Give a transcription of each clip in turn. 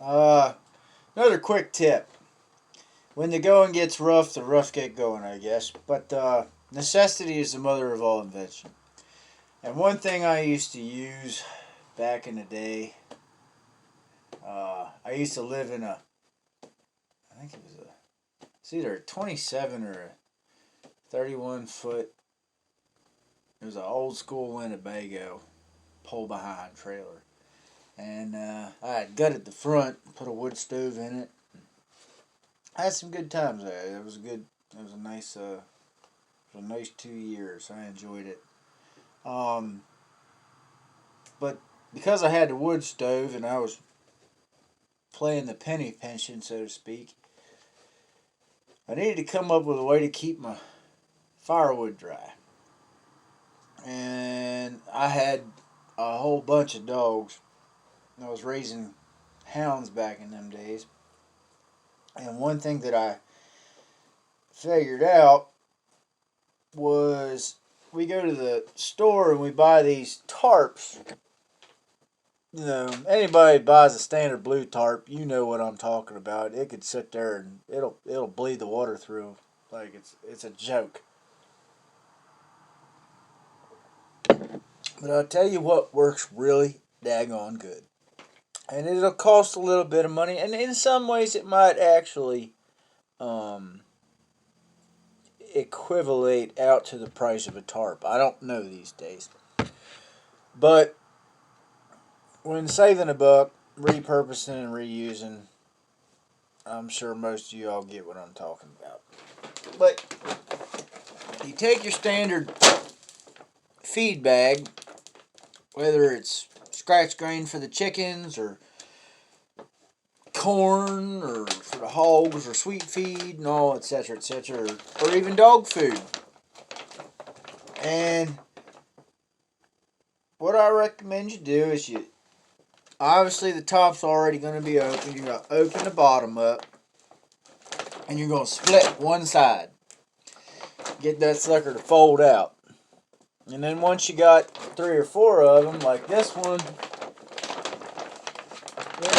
Uh, Another quick tip. When the going gets rough, the rough get going, I guess. But necessity is the mother of all invention. And one thing I used to use back in the day, I used to live in I think it's either a 27 or a 31 foot. It was an old school Winnebago pull behind trailer. And I had gutted the front, put a wood stove in it. I had some good times there. It was a good. It was a nice. It was a nice 2 years. I enjoyed it. Um, but because I had the wood stove and I was playing the penny pension, so to speak, I needed to come up with a way to keep my firewood dry. And I had a whole bunch of dogs. I was raising hounds back in them days. And one thing that I figured out was we go to the store and we buy these tarps. You know, anybody buys a standard blue tarp, you know what I'm talking about. It could sit there and it'll bleed the water through like it's a joke. But I'll tell you what works really daggone good. And it'll cost a little bit of money, and in some ways it might actually um, equivalate out to the price of a tarp. I don't know these days. But when saving a buck, repurposing and reusing, I'm sure most of you all get what I'm talking about. But you take your standard feed bag, whether it's scratch grain for the chickens or corn or for the hogs or sweet feed and all, etc., or even dog food. And what I recommend you do is obviously the top's already going to be open. You're going to open the bottom up and you're going to split one side. Get that sucker to fold out. And then once you got 3 or 4 of them, like this one,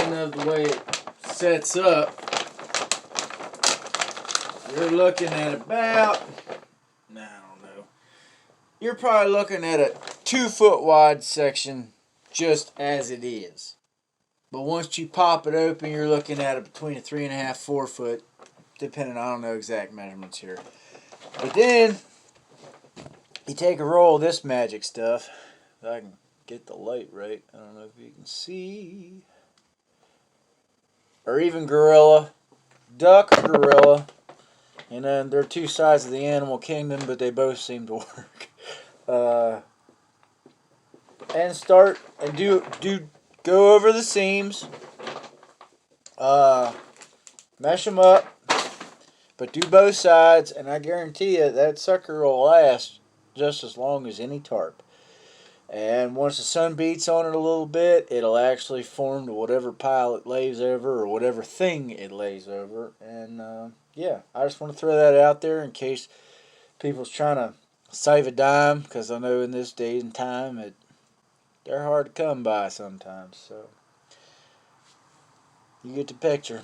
and the way it sets up, you're looking at about, I don't know, you're probably looking at a 2 foot wide section just as it is. But once you pop it open, you're looking at it between a 3.5, 4 foot, depending, I don't know exact measurements here. But then you take a roll of this magic stuff. If I can get the light right, I don't know if you can see. Or even gorilla, duck or gorilla. And then there are two sides of the animal kingdom, but they both seem to work. And start and do go over the seams. Mesh them up, but do both sides, and I guarantee you that sucker will last just as long as any tarp. And once the sun beats on it a little bit, it'll actually form to whatever pile it lays over or whatever thing it lays over. And yeah, I just want to throw that out there in case people's trying to save a dime, because I know in this day and time they're hard to come by sometimes. So you get the picture.